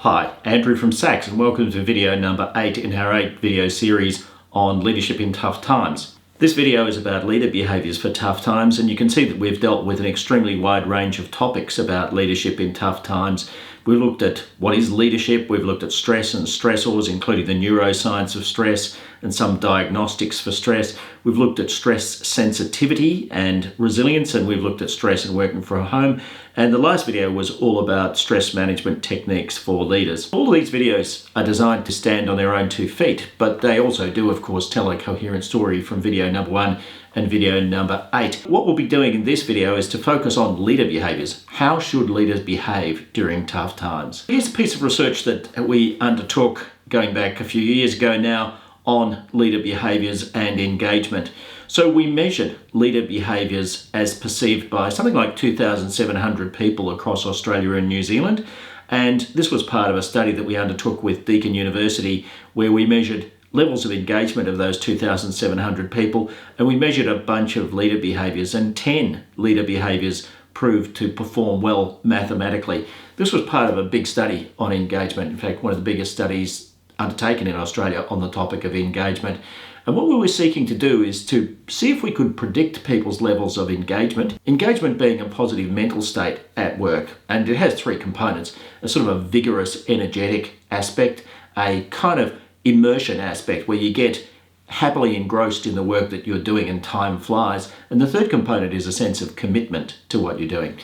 Hi, Andrew from Sachs, and welcome to video number 8 in our 8 video series on leadership in tough times. This video is about leader behaviours for tough times, and you can see that we've dealt with an extremely wide range of topics about leadership in tough times. We've looked at what is leadership, we've looked at stress and stressors, including the neuroscience of stress and some diagnostics for stress. We've looked at stress sensitivity and resilience, and we've looked at stress and working from home. And the last video was all about stress management techniques for leaders. All of these videos are designed to stand on their own 2 feet, but they also do, of course, tell a coherent story from video number 1 and video number 8. What we'll be doing in this video is to focus on leader behaviours. How should leaders behave during tough times? Here's a piece of research that we undertook going back a few years ago now on leader behaviours and engagement. So we measured leader behaviours as perceived by something like 2,700 people across Australia and New Zealand. And this was part of a study that we undertook with Deakin University, where we measured levels of engagement of those 2,700 people, and we measured a bunch of leader behaviours, and 10 leader behaviours proved to perform well mathematically. This was part of a big study on engagement, in fact one of the biggest studies undertaken in Australia on the topic of engagement. And what we were seeking to do is to see if we could predict people's levels of engagement. Engagement being a positive mental state at work, and it has 3 components: a sort of a vigorous, energetic aspect, a kind of immersion aspect where you get happily engrossed in the work that you're doing and time flies, and the third component is a sense of commitment to what you're doing.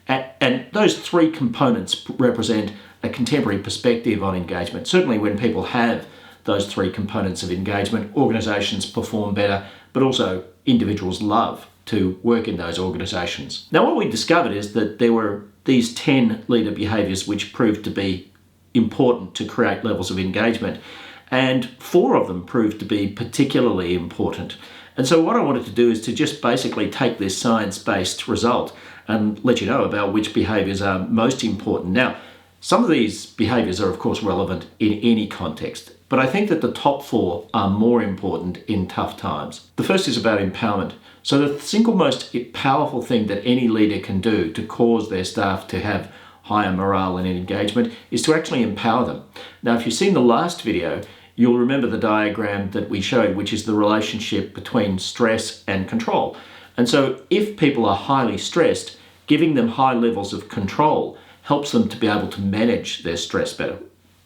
And those 3 components represent a contemporary perspective on engagement. Certainly when people have those 3 components of engagement, organisations perform better, but also individuals love to work in those organisations. Now what we discovered is that there were these 10 leader behaviours which proved to be important to create levels of engagement, and 4 of them proved to be particularly important. And so what I wanted to do is to just basically take this science-based result and let you know about which behaviours are most important. Now, some of these behaviours are of course relevant in any context, but I think that the top 4 are more important in tough times. The first is about empowerment. So the single most powerful thing that any leader can do to cause their staff to have higher morale and engagement is to actually empower them. Now, if you've seen the last video, you'll remember the diagram that we showed, which is the relationship between stress and control. And so if people are highly stressed, giving them high levels of control helps them to be able to manage their stress better.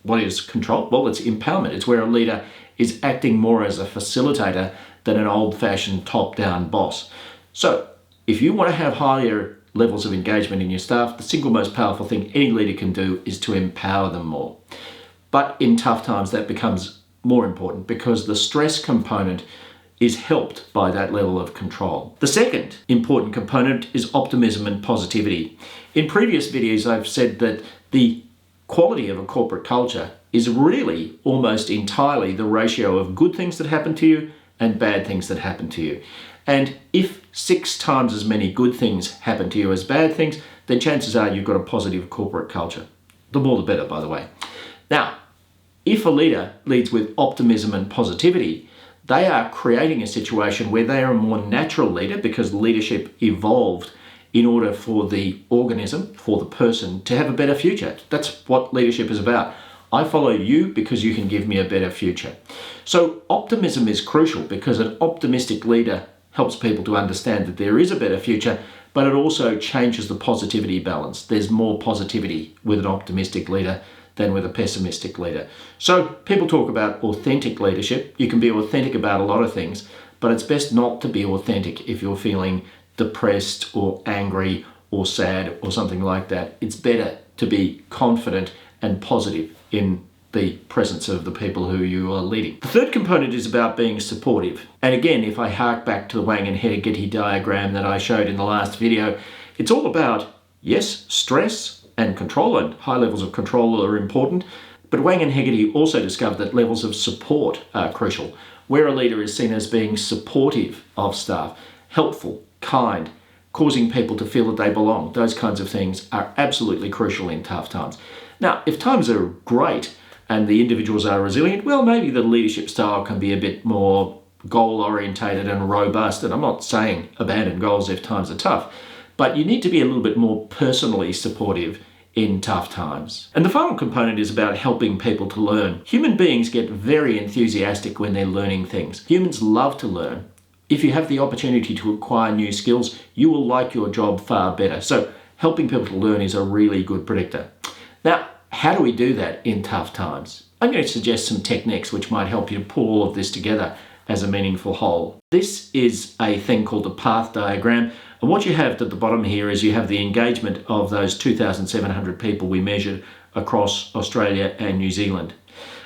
What is control? Well, it's empowerment. It's where a leader is acting more as a facilitator than an old-fashioned top-down boss. So if you want to have higher levels of engagement in your staff, the single most powerful thing any leader can do is to empower them more. But in tough times that becomes more important because the stress component is helped by that level of control. The second important component is optimism and positivity. In previous videos I've said that the quality of a corporate culture is really almost entirely the ratio of good things that happen to you and bad things that happen to you. And if 6 times as many good things happen to you as bad things, then chances are you've got a positive corporate culture. The more the better, by the way. Now, if a leader leads with optimism and positivity, they are creating a situation where they are a more natural leader because leadership evolved in order for the organism, for the person, to have a better future. That's what leadership is about. I follow you because you can give me a better future. So optimism is crucial because an optimistic leader helps people to understand that there is a better future, but it also changes the positivity balance. There's more positivity with an optimistic leader than with a pessimistic leader. So people talk about authentic leadership. You can be authentic about a lot of things, but it's best not to be authentic if you're feeling depressed or angry or sad or something like that. It's better to be confident and positive in the presence of the people who you are leading. The third component is about being supportive. And again, if I hark back to the Wang and Hegarty diagram that I showed in the last video, it's all about, yes, stress and control, and high levels of control are important, but Wang and Hegarty also discovered that levels of support are crucial, where a leader is seen as being supportive of staff, helpful, kind, causing people to feel that they belong. Those kinds of things are absolutely crucial in tough times. Now, if times are great and the individuals are resilient, well, maybe the leadership style can be a bit more goal-orientated and robust. And I'm not saying abandon goals if times are tough, but you need to be a little bit more personally supportive in tough times. And the final component is about helping people to learn. Human beings get very enthusiastic when they're learning things. Humans love to learn. If you have the opportunity to acquire new skills, you will like your job far better. So helping people to learn is a really good predictor. Now, how do we do that in tough times? I'm going to suggest some techniques which might help you to pull all of this together as a meaningful whole. This is a thing called a path diagram. And what you have at the bottom here is you have the engagement of those 2,700 people we measured across Australia and New Zealand.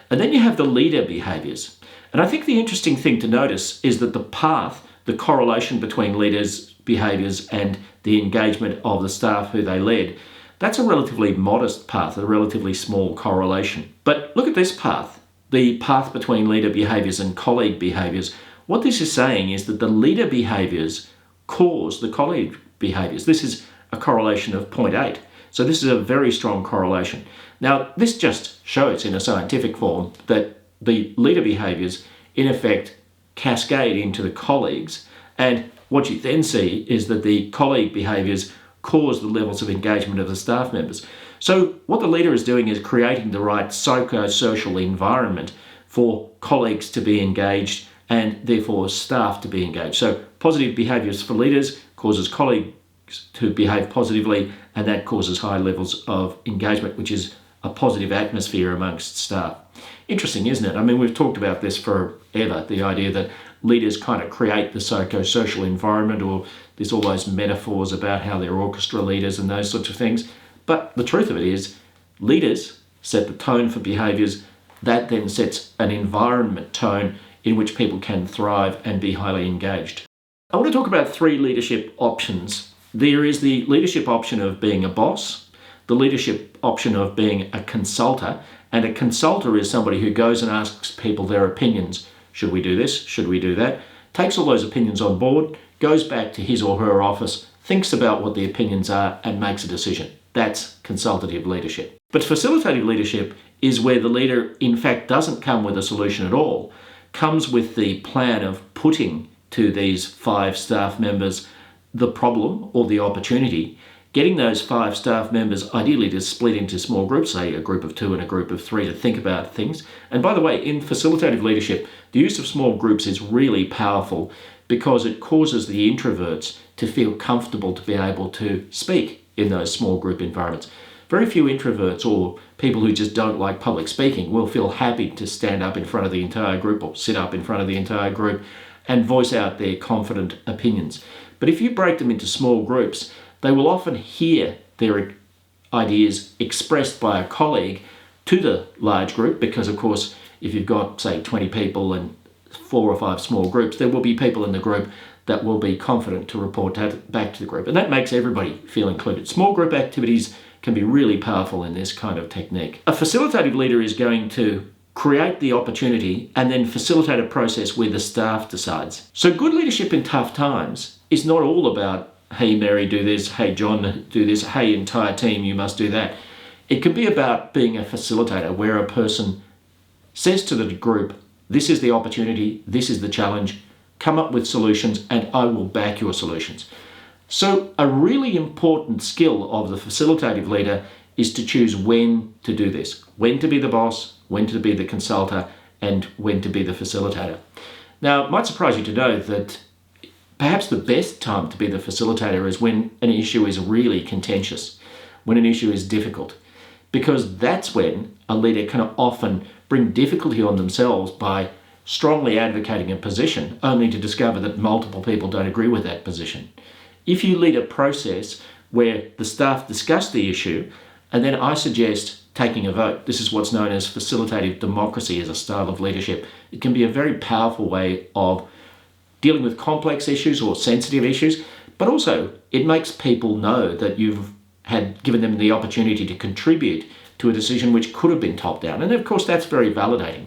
And then you have the leader behaviours. And I think the interesting thing to notice is that the path, the correlation between leaders' behaviours and the engagement of the staff who they led, that's a relatively modest path, a relatively small correlation. But look at this path, the path between leader behaviours and colleague behaviours. What this is saying is that the leader behaviours cause the colleague behaviours. This is a correlation of 0.8. So this is a very strong correlation. Now, this just shows in a scientific form that the leader behaviours, in effect, cascade into the colleagues. And what you then see is that the colleague behaviours cause the levels of engagement of the staff members. So what the leader is doing is creating the right psychosocial environment for colleagues to be engaged and therefore staff to be engaged. So positive behaviours for leaders causes colleagues to behave positively, and that causes high levels of engagement, which is a positive atmosphere amongst staff. Interesting, isn't it? I mean, we've talked about this forever, the idea that leaders kind of create the psychosocial environment, or there's all those metaphors about how they're orchestra leaders and those sorts of things. But the truth of it is, leaders set the tone for behaviours. That then sets an environment tone in which people can thrive and be highly engaged. I want to talk about 3 leadership options. There is the leadership option of being a boss, the leadership option of being a consultor, and a consultor is somebody who goes and asks people their opinions. Should we do this? Should we do that? Takes all those opinions on board, goes back to his or her office, thinks about what the opinions are, and makes a decision. That's consultative leadership. But facilitative leadership is where the leader, in fact, doesn't come with a solution at all, comes with the plan of putting to these 5 staff members the problem or the opportunity, getting those 5 staff members ideally to split into small groups, say a group of 2 and a group of 3, to think about things. And by the way, in facilitative leadership, the use of small groups is really powerful because it causes the introverts to feel comfortable to be able to speak in those small group environments. Very few introverts or people who just don't like public speaking will feel happy to stand up in front of the entire group or sit up in front of the entire group and voice out their confident opinions. But if you break them into small groups, they will often hear their ideas expressed by a colleague to the large group, because of course, if you've got, say, 20 people and 4 or 5 small groups, there will be people in the group that will be confident to report back to the group. And that makes everybody feel included. Small group activities can be really powerful in this kind of technique. A facilitative leader is going to create the opportunity and then facilitate a process where the staff decides. So good leadership in tough times is not all about, hey Mary, do this, hey John, do this, hey entire team, you must do that. It can be about being a facilitator where a person says to the group, this is the opportunity, this is the challenge, come up with solutions and I will back your solutions. So a really important skill of the facilitative leader is to choose when to do this, when to be the boss, when to be the consultant, and when to be the facilitator. Now, it might surprise you to know that perhaps the best time to be the facilitator is when an issue is really contentious, when an issue is difficult, because that's when a leader can often bring difficulty on themselves by strongly advocating a position, only to discover that multiple people don't agree with that position. If you lead a process where the staff discuss the issue, and then I suggest taking a vote. This is what's known as facilitative democracy as a style of leadership. It can be a very powerful way of dealing with complex issues or sensitive issues, but also it makes people know that you've had given them the opportunity to contribute to a decision which could have been top down. And of course, that's very validating.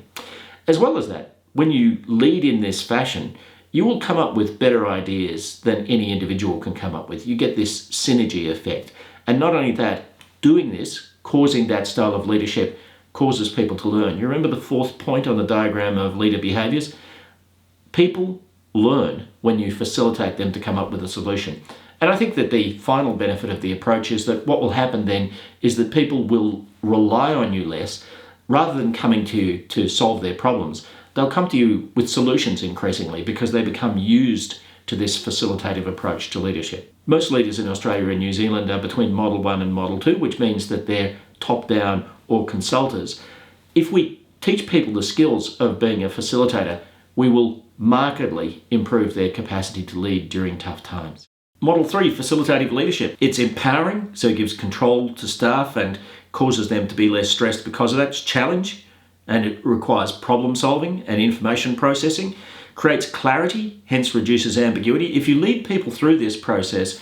As well as that, when you lead in this fashion, you will come up with better ideas than any individual can come up with. You get this synergy effect. And not only that, doing this, causing that style of leadership, causes people to learn. You remember the 4th point on the diagram of leader behaviours? People learn when you facilitate them to come up with a solution. And I think that the final benefit of the approach is that what will happen then is that people will rely on you less. Rather than coming to you to solve their problems, they'll come to you with solutions increasingly because they become used to this facilitative approach to leadership. Most leaders in Australia and New Zealand are between Model 1 and Model 2, which means that they're top-down or consulters. If we teach people the skills of being a facilitator, we will markedly improve their capacity to lead during tough times. Model 3, facilitative leadership. It's empowering, so it gives control to staff and causes them to be less stressed because of that. It's challenge, and it requires problem solving and information processing, creates clarity, hence reduces ambiguity. If you lead people through this process,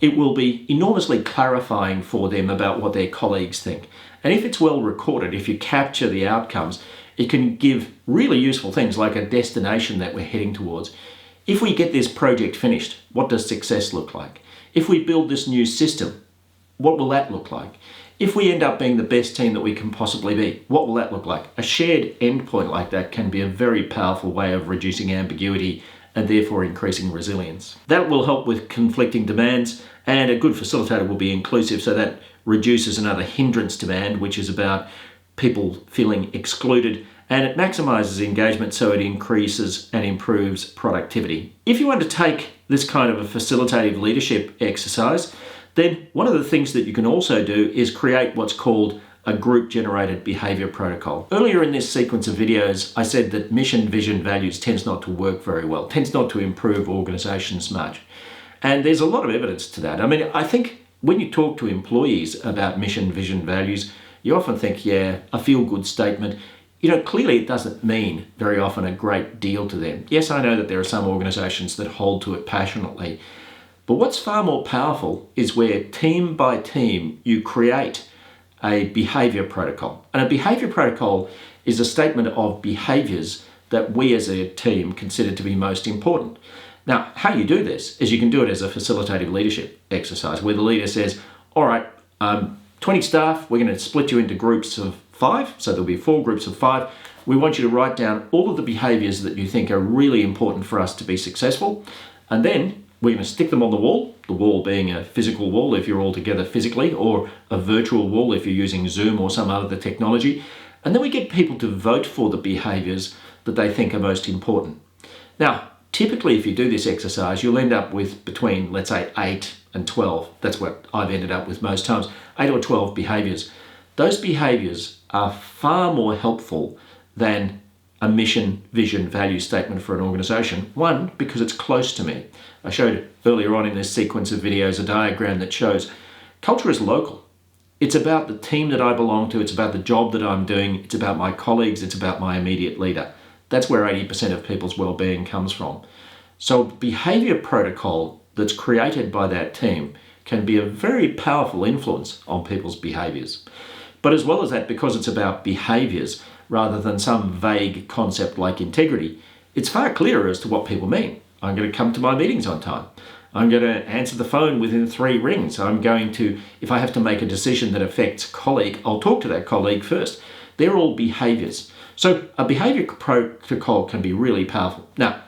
it will be enormously clarifying for them about what their colleagues think. And if it's well recorded, if you capture the outcomes, it can give really useful things like a destination that we're heading towards. If we get this project finished, what does success look like? If we build this new system, what will that look like? If we end up being the best team that we can possibly be, what will that look like? A shared endpoint like that can be a very powerful way of reducing ambiguity and therefore increasing resilience. That will help with conflicting demands, and a good facilitator will be inclusive, so that reduces another hindrance demand, which is about people feeling excluded, and it maximizes engagement, so it increases and improves productivity. If you undertake this kind of a facilitative leadership exercise, then one of the things that you can also do is create what's called a group-generated behaviour protocol. Earlier in this sequence of videos, I said that mission, vision, values tends not to work very well, tends not to improve organisations much. And there's a lot of evidence to that. I mean, I think when you talk to employees about mission, vision, values, you often think, yeah, a feel-good statement. Clearly it doesn't mean very often a great deal to them. Yes, I know that there are some organisations that hold to it passionately, but what's far more powerful is where team by team you create a behaviour protocol. And a behaviour protocol is a statement of behaviours that we as a team consider to be most important. Now, how you do this is you can do it as a facilitative leadership exercise where the leader says, all right, 20 staff, we're going to split you into groups of 5, so there'll be 4 groups of 5. We want you to write down all of the behaviours that you think are really important for us to be successful, and then we're going to stick them on the wall being a physical wall if you're all together physically, or a virtual wall if you're using Zoom or some other technology. And then we get people to vote for the behaviours that they think are most important. Now, typically if you do this exercise, you'll end up with between, let's say, 8 and 12. That's what I've ended up with most times, 8 or 12 behaviours. Those behaviours are far more helpful than a mission, vision, value statement for an organisation. One, because it's close to me. I showed earlier on in this sequence of videos a diagram that shows culture is local. It's about the team that I belong to, it's about the job that I'm doing, it's about my colleagues, it's about my immediate leader. That's where 80% of people's well-being comes from. So behaviour protocol that's created by that team can be a very powerful influence on people's behaviours. But as well as that, because it's about behaviours rather than some vague concept like integrity, it's far clearer as to what people mean. I'm going to come to my meetings on time. I'm going to answer the phone within 3 rings. I'm going to, if I have to make a decision that affects a colleague, I'll talk to that colleague first. They're all behaviours. So a behaviour protocol can be really powerful. Now,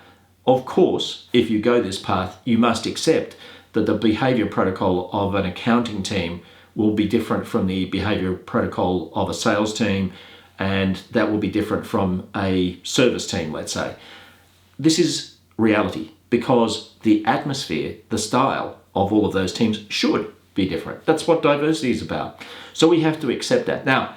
of course, if you go this path, you must accept that the behaviour protocol of an accounting team will be different from the behaviour protocol of a sales team, and that will be different from a service team, let's say. This is reality because the atmosphere, the style of all of those teams should be different. That's what diversity is about. So we have to accept that. Now,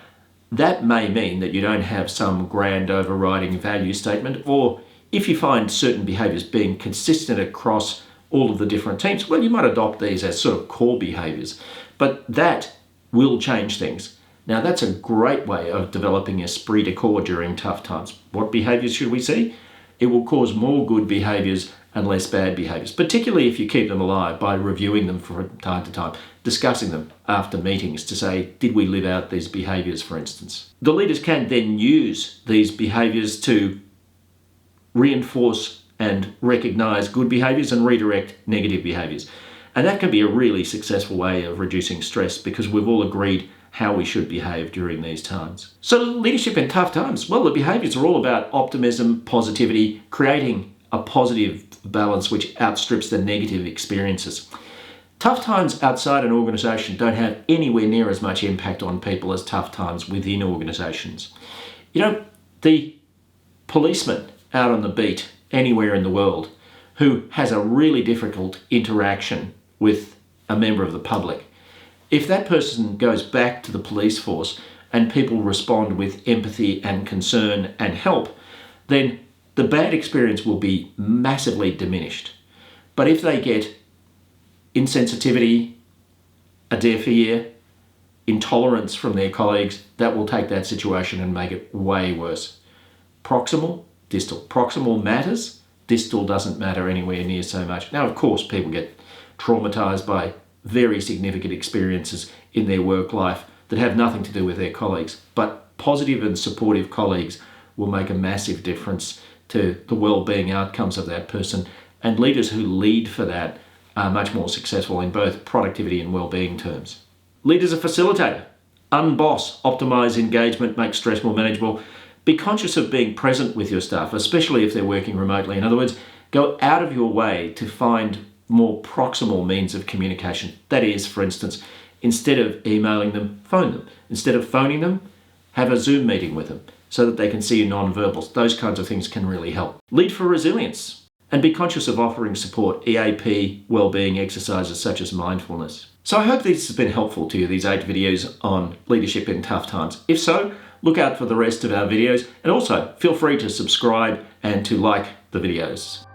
that may mean that you don't have some grand overriding value statement, or if you find certain behaviours being consistent across all of the different teams, well, you might adopt these as sort of core behaviours, but that will change things. Now, that's a great way of developing esprit de corps during tough times. What behaviours should we see? It will cause more good behaviours and less bad behaviours, particularly if you keep them alive by reviewing them from time to time, discussing them after meetings to say, did we live out these behaviours, for instance? The leaders can then use these behaviours to reinforce and recognise good behaviours and redirect negative behaviours. And that can be a really successful way of reducing stress because we've all agreed how we should behave during these times. So leadership in tough times, well, the behaviours are all about optimism, positivity, creating a positive balance which outstrips the negative experiences. Tough times outside an organisation don't have anywhere near as much impact on people as tough times within organisations. The policeman out on the beat anywhere in the world who has a really difficult interaction with a member of the public, if that person goes back to the police force and people respond with empathy and concern and help, then the bad experience will be massively diminished. But if they get insensitivity, a deaf ear, intolerance from their colleagues, that will take that situation and make it way worse. Proximal, distal. Proximal matters, distal doesn't matter anywhere near so much. Now, of course, people get traumatized by very significant experiences in their work life that have nothing to do with their colleagues, but positive and supportive colleagues will make a massive difference to the well-being outcomes of that person, and leaders who lead for that are much more successful in both productivity and well-being terms. Lead as a facilitator. Unboss, optimize engagement, make stress more manageable. Be conscious of being present with your staff, especially if they're working remotely. In other words, go out of your way to find more proximal means of communication. That is, for instance, instead of emailing them, phone them. Instead of phoning them, have a Zoom meeting with them so that they can see your non-verbals. Those kinds of things can really help. Lead for resilience. And be conscious of offering support, EAP, well-being exercises such as mindfulness. So I hope this has been helpful to you, these 8 videos on leadership in tough times. If so, look out for the rest of our videos, and also feel free to subscribe and to like the videos.